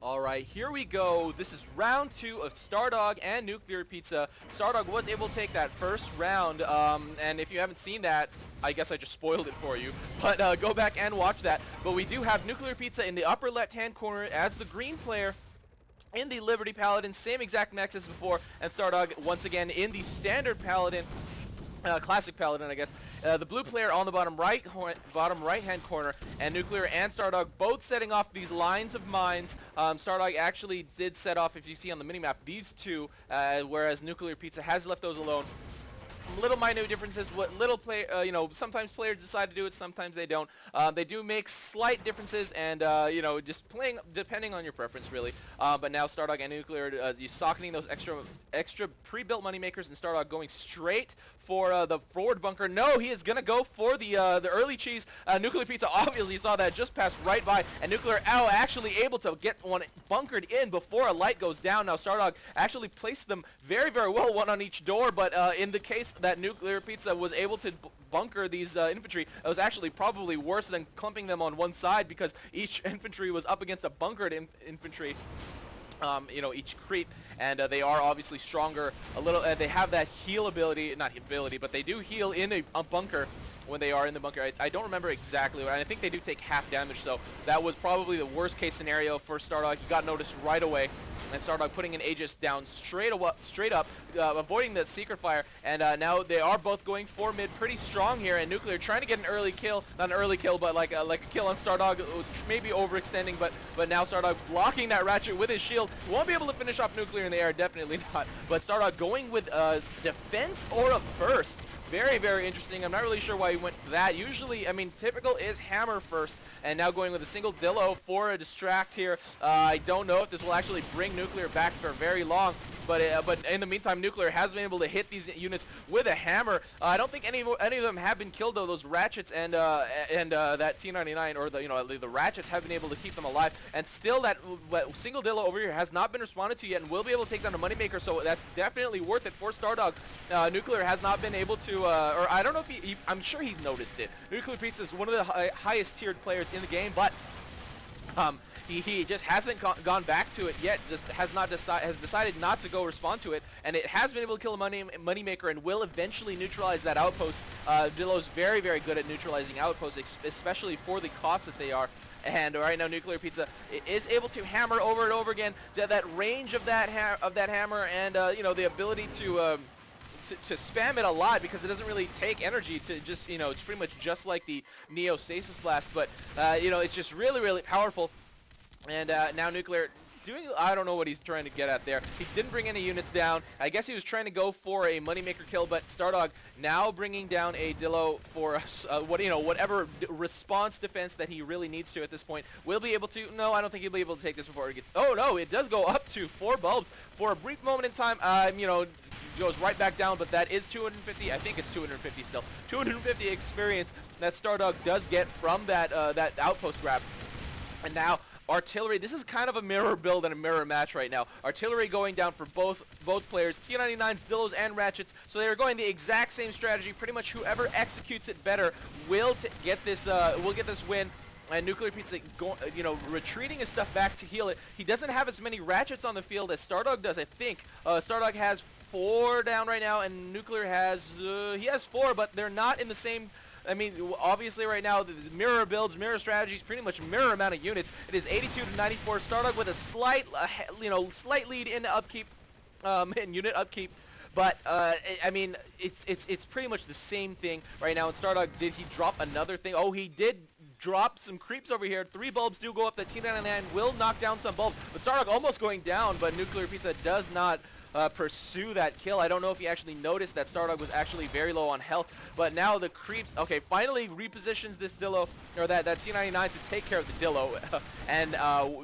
Alright, here we go. This is round 2 of StarDog and NuclearPizza. StarDog was able to take that first round, and if you haven't seen that, I guess I just spoiled it for you. But go back and watch that. But we do have NuclearPizza in the upper left-hand corner as the green player in the Liberty Paladin, same exact mechs as before, and StarDog once again in the standard Paladin. Classic Paladin, I guess. The blue player on the bottom right-hand corner, and Nuclear and StarDog both setting off these lines of mines. StarDog actually did set off, if you see on the minimap, these two, whereas NuclearPizza has left those alone. Little minute differences. What little play, sometimes players decide to do it, sometimes they don't. They do make slight differences, and just playing depending on your preference, really. But now StarDog and Nuclear, you socketing those extra pre-built moneymakers, and StarDog going straight for the forward bunker. No, he is gonna go for the early cheese. NuclearPizza obviously saw that, just passed right by, and Nuclear actually able to get one bunkered in before a light goes down. Now StarDog actually placed them very, very well, one on each door, but in the case that NuclearPizza was able to bunker these infantry, it was actually probably worse than clumping them on one side, because each infantry was up against a bunkered infantry. Each creep, and they are obviously stronger a little. They have that heal ability, not ability, but they do heal in a bunker when they are in the bunker. I don't remember exactly, and I think they do take half damage, so that was probably the worst case scenario for StarDog. He got noticed right away, and StarDog putting an Aegis down straight up, avoiding the Secret Fire, and now they are both going for mid pretty strong here, and Nuclear trying to get an early kill, not an early kill, but like a kill on StarDog, maybe overextending, but now StarDog blocking that ratchet with his shield. Won't be able to finish off Nuclear in the air, definitely not, but StarDog going with defense or a burst. Very, very interesting. I'm not really sure why he went that. Usually, I mean, typical is hammer first, and now going with a single Dillo for a distract here. I don't know if this will actually bring Nuclear back for very long, but in the meantime, Nuclear has been able to hit these units with a hammer. I don't think any of them have been killed, though. Those ratchets and that T99, or the ratchets have been able to keep them alive, and still that single Dillo over here has not been responded to yet, and will be able to take down a moneymaker. So that's definitely worth it for StarDog. Nuclear has not been able to, or I don't know if I'm sure he's noticed it. NuclearPizza is one of the highest tiered players in the game, but he just hasn't gone back to it yet. Just has decided not to go respond to it, and it has been able to kill a moneymaker and will eventually neutralize that outpost. Dillo's very, very good at neutralizing outposts, especially for the cost that they are. And right now, NuclearPizza is able to hammer over and over again. That range of that hammer, and the ability to spam it a lot, because it doesn't really take energy to just, it's pretty much just like the Neo Stasis Blast, but it's just really, really powerful. And now Nuclear doing, I don't know what he's trying to get at there. He didn't bring any units down. I guess he was trying to go for a moneymaker kill, but StarDog now bringing down a Dillo for whatever response defense that he really needs to at this point. Will be able to, no, I don't think he'll be able to take this before it gets, oh no, it does go up to 4 bulbs for a brief moment in time. Goes right back down, but that is 250. I think it's 250 still. 250 experience that StarDog does get from that outpost grab. And now artillery, this is kind of a mirror build and a mirror match right now. Artillery going down for both players, T99s, Dillos, and Ratchets. So they are going the exact same strategy. Pretty much whoever executes it better will get this win. And NuclearPizza, retreating his stuff back to heal it. He doesn't have as many Ratchets on the field as StarDog does, I think. StarDog has 4 down right now, and Nuclear has, he has 4, but they're not in the same. I mean, obviously right now, the mirror builds, mirror strategies, pretty much mirror amount of units. It is 82 to 94. StarDog with a slight lead in upkeep, in unit upkeep. But I mean, it's pretty much the same thing right now. And StarDog, did he drop another thing? Oh, he did drop some creeps over here. 3 bulbs do go up. That T99 will knock down some bulbs. But StarDog almost going down, but NuclearPizza does not pursue that kill. I don't know if he actually noticed that StarDog was actually very low on health, but now the creeps, okay, finally repositions this Dillo, or that T99 to take care of the Dillo, and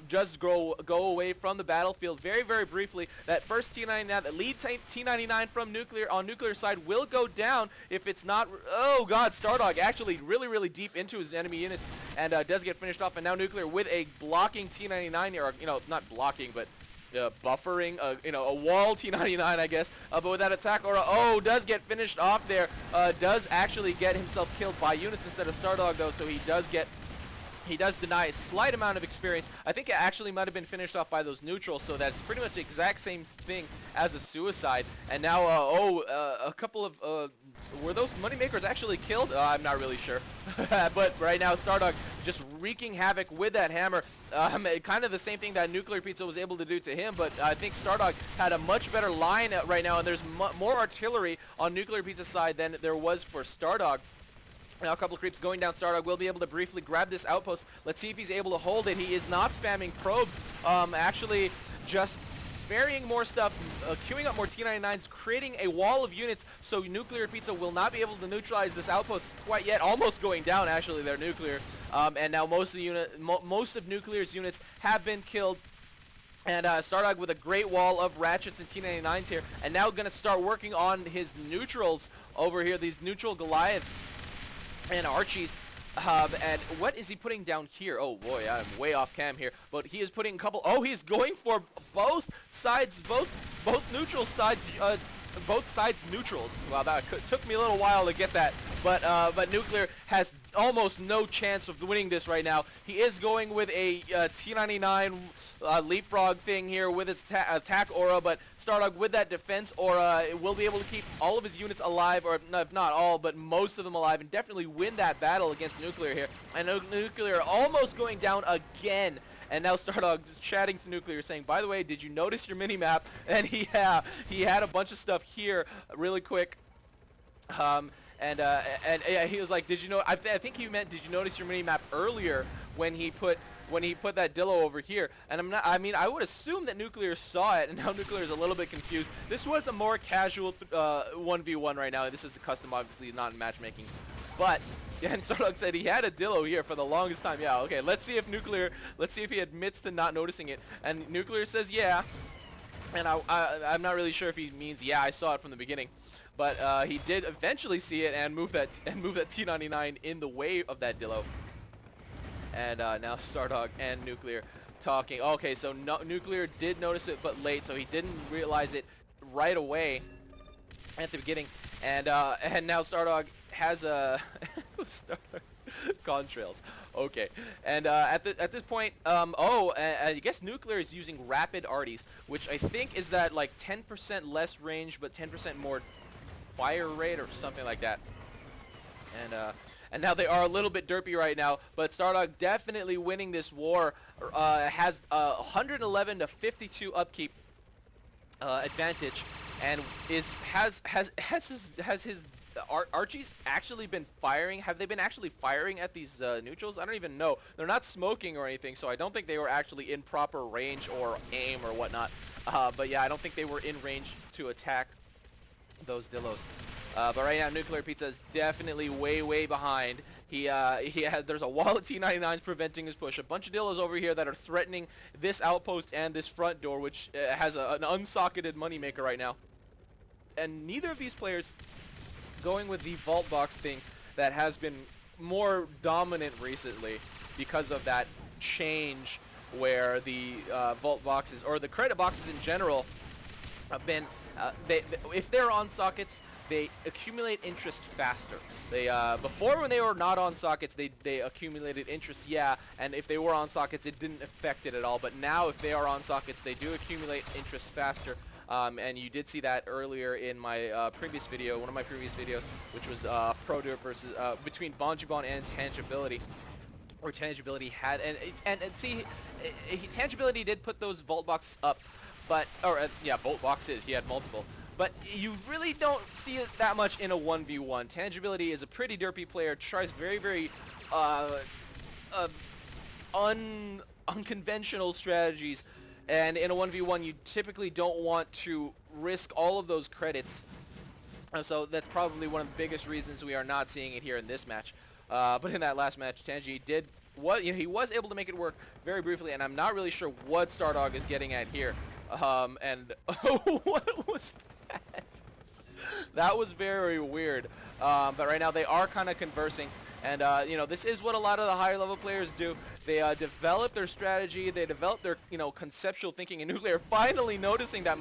just go away from the battlefield very, very briefly. That first T99, that lead T99 from Nuclear on Nuclear side will go down if it's not, oh god, StarDog actually really, really deep into his enemy units, and does get finished off, and now Nuclear with a blocking T99, or, not blocking, but buffering, a wall T99, I guess, but with that attack aura, does get finished off there, does actually get himself killed by units instead of StarDog, though, so he does get He does deny a slight amount of experience. I think it actually might have been finished off by those neutrals, so that's pretty much the exact same thing as a suicide. And now, a couple of, were those moneymakers actually killed? I'm not really sure. But right now, StarDog just wreaking havoc with that hammer. Kind of the same thing that NuclearPizza was able to do to him, but I think StarDog had a much better line right now, and there's more artillery on NuclearPizza's side than there was for StarDog. Now a couple of creeps going down. StarDog will be able to briefly grab this outpost. Let's see if he's able to hold it. He is not spamming probes. Actually just varying more stuff, queuing up more T-99s, creating a wall of units so NuclearPizza will not be able to neutralize this outpost quite yet. Almost going down, actually, their Nuclear. And now most of Nuclear's units have been killed. And StarDog with a great wall of ratchets and T-99s here. And now going to start working on his neutrals over here, these neutral Goliaths and Archies. And what is he putting down here? Oh boy, I'm way off cam here, but he is putting a couple. Oh, he's going for both sides, both neutral sides, both sides neutrals. Wow, that took me a little while to get that, but Nuclear has almost no chance of winning this right now. He is going with a T-99 leapfrog thing here with his attack aura, but StarDog with that defense aura will be able to keep all of his units alive, or if not all, but most of them alive, and definitely win that battle against Nuclear here. And Nuclear almost going down again. And now StarDog is chatting to Nuclear saying, by the way, did you notice your mini-map? And he had a bunch of stuff here really quick. And he was like, did you know, I think he meant, did you notice your mini-map earlier when he put that Dillo over here? And I would assume that Nuclear saw it, and now Nuclear is a little bit confused. This was a more casual 1v1 right now. This is a custom, obviously, not in matchmaking. But, yeah, and StarDog said he had a Dillo here for the longest time. Yeah, okay, let's see if he admits to not noticing it. And Nuclear says, yeah. And I'm not really sure if he means, yeah, I saw it from the beginning. But he did eventually see it and move that T-99 in the way of that Dillo. And now StarDog and Nuclear talking. Okay, so Nuclear did notice it, but late, so he didn't realize it right away at the beginning. And now StarDog has a contrails. Okay, and at this point, I guess Nuclear is using rapid arties, which I think is that like 10% less range, but 10% more fire rate or something like that. And now they are a little bit derpy right now, but StarDog definitely winning this war. Has 111 to 52 upkeep advantage, and has his Archies actually been firing? Have they been actually firing at these neutrals? I don't even know. They're not smoking or anything, so I don't think they were actually in proper range or aim or whatnot. But yeah, I don't think they were in range to attack those Dillos. But right now, NuclearPizza is definitely way behind. There's a wall of T-99s preventing his push. A bunch of Dillos over here that are threatening this outpost and this front door, which has an unsocketed moneymaker right now. And neither of these players going with the vault box thing that has been more dominant recently because of that change where the vault boxes, or the credit boxes in general, have been, if they're on sockets, they accumulate interest faster. Before, when they were not on sockets, they accumulated interest, yeah, and if they were on sockets, it didn't affect it at all. But now, if they are on sockets, they do accumulate interest faster. And you did see that earlier in my previous video, one of my previous videos, which was Pro Duel versus between Bonjibon and Tangibility. Or Tangibility had, and see, Tangibility did put those vault boxes up, but yeah, vault boxes. He had multiple, but you really don't see it that much in a 1v1. Tangibility is a pretty derpy player. Tries very unconventional strategies. And in a 1v1, you typically don't want to risk all of those credits. So that's probably one of the biggest reasons we are not seeing it here in this match. But in that last match, Tangi he was able to make it work very briefly, and I'm not really sure what StarDog is getting at here. What was that? That was very weird. But right now they are kind of conversing. And, this is what a lot of the higher level players do. They develop their strategy, they develop their, conceptual thinking, and Nuclear finally noticing that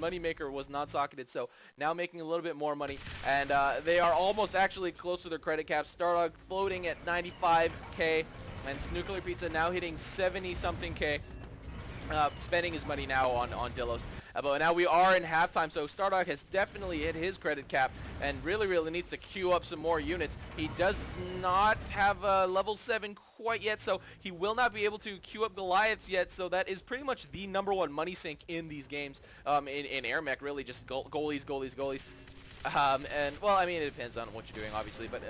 moneymaker was not socketed, so now making a little bit more money. And they are almost actually close to their credit cap. StarDog floating at 95k, And NuclearPizza now hitting 70-something K. Spending his money now on Dilos. But now we are in halftime, so StarDog has definitely hit his credit cap and really needs to queue up some more units. He does not have level 7 quite yet, so he will not be able to queue up Goliaths yet, so that is pretty much the #1 money sink in these games, in AirMech, really, just goalies. And, well, I mean, it depends on what you're doing, obviously, but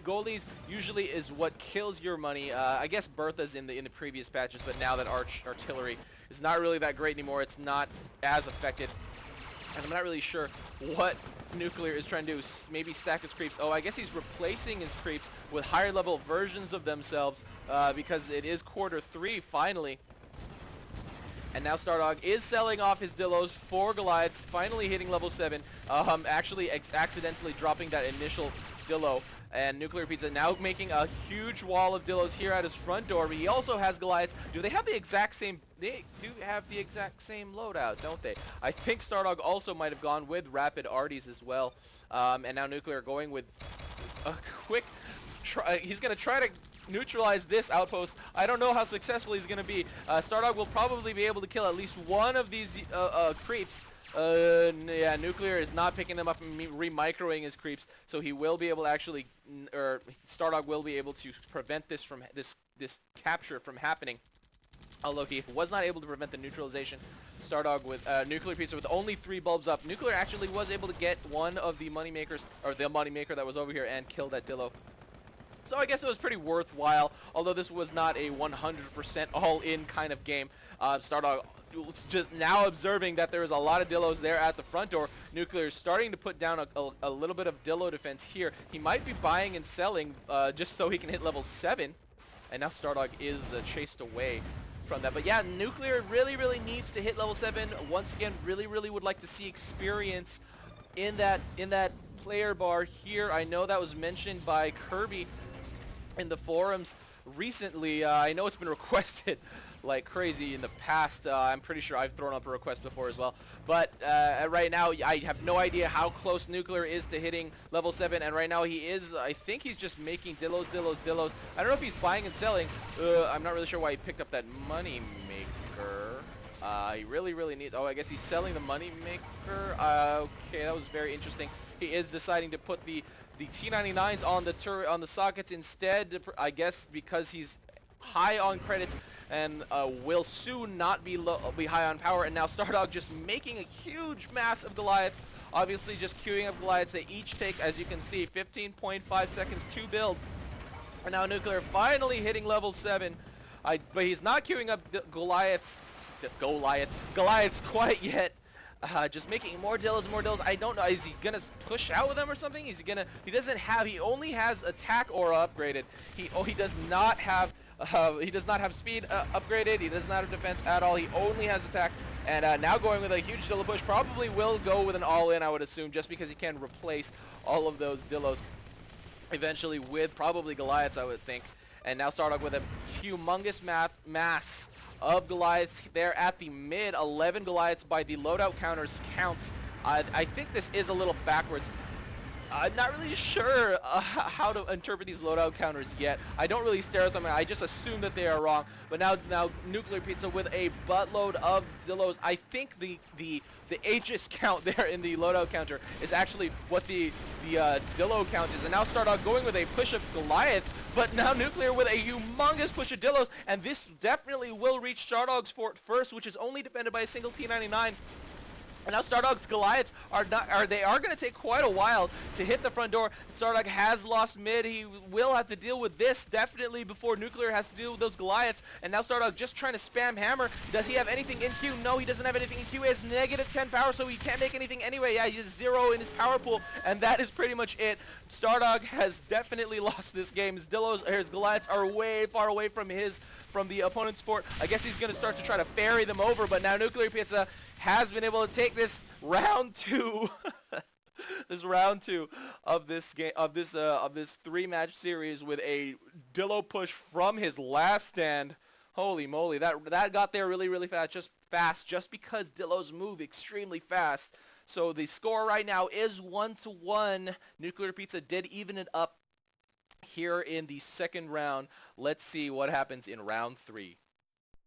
goalies usually is what kills your money. I guess Bertha's in the previous patches, but now that artillery is not really that great anymore, it's not as affected. And I'm not really sure what Nuclear is trying to do. Maybe stack his creeps. Oh, I guess he's replacing his creeps with higher level versions of themselves, because it is quarter 3, finally. And now StarDog is selling off his Dilos for Goliaths, finally hitting level 7, actually accidentally dropping that initial Dilo. And NuclearPizza now making a huge wall of Dilos here at his front door. But he also has Goliaths. Do they have the exact same? They do have the exact same loadout, don't they? I think StarDog also might have gone with Rapid Arties as well. And now Nuclear going with a quick try. He's going to try to neutralize this outpost. I don't know how successful he's going to be. StarDog will probably be able to kill at least one of these creeps. Yeah, Nuclear is not picking them up and re-microing his creeps, so he will be able to actually, or StarDog will be able to prevent this from this capture from happening. Although he was not able to prevent the neutralization. StarDog with NuclearPizza with only 3 bulbs up. Nuclear actually was able to get one of the moneymakers, or the moneymaker that was over here, and kill that Dilo. So I guess it was pretty worthwhile, although this was not a 100% all-in kind of game. StarDog just now observing that there is a lot of Dilos there at the front door. Nuclear is starting to put down a little bit of Dilo defense here. He might be buying and selling just so he can hit level 7. And now StarDog is chased away from that. But yeah, Nuclear really needs to hit level 7. Once again, really would like to see experience in that player bar here. I know that was mentioned by Kirby in the forums recently. I know it's been requested like crazy in the past. I'm pretty sure I've thrown up a request before as well. But right now, I have no idea how close Nuclear is to hitting level 7. And right now he is, I think he's just making Dilos. I don't know if he's buying and selling. I'm not really sure why he picked up that money maker. He really needs, oh, I guess he's selling the money maker. Okay, that was very interesting. He is deciding to put the T99s on the turret, on the sockets instead, I guess because he's high on credits and will soon not be high on power. And now StarDog just making a huge mass of Goliaths, obviously just queuing up Goliaths. They each take, as you can see, 15.5 seconds to build. And now Nuclear finally hitting level 7, but he's not queuing up Goliaths quite yet. Just making more Dilos. I don't know. Is he gonna push out with them or something? He only has attack aura upgraded. He does not have speed upgraded. He does not have defense at all. He only has attack. And now going with a huge Dilo push. Probably will go with an all-in, I would assume, just because he can replace all of those Dilos eventually with probably Goliaths, I would think. And now StarDog with a humongous mass of Goliaths there at the mid. 11 Goliaths by the loadout counters counts. I think this is a little backwards. I'm not really sure how to interpret these loadout counters yet. I don't really stare at them. I just assume that they are wrong. But now NuclearPizza with a buttload of Dilos. I think the Aegis count there in the loadout counter is actually what the Dilo count is. And now StarDog going with a push of Goliaths, but now Nuclear with a humongous push of Dilos, and this definitely will reach StarDog's fort first, which is only defended by a single T99. And now StarDog's Goliaths are going to take quite a while to hit the front door. StarDog has lost mid. He will have to deal with this definitely before Nuclear has to deal with those Goliaths. And now StarDog just trying to spam hammer. Does he have anything in queue? No, he doesn't have anything in queue. He has -10 power, so he can't make anything anyway. Yeah, he has 0 in his power pool, and that is pretty much it. StarDog has definitely lost this game. His Goliaths are way far away from the opponent's fort. I guess he's going to start to try to ferry them over, but now NuclearPizza has been able to take this round 2 this round 2 of this game, of this 3-match series with a Dilo push from his last stand. Holy moly, that got there really fast just because Dilos move extremely fast. So the score right now is 1-1. NuclearPizza did even it up here in the second round. Let's see what happens in round 3.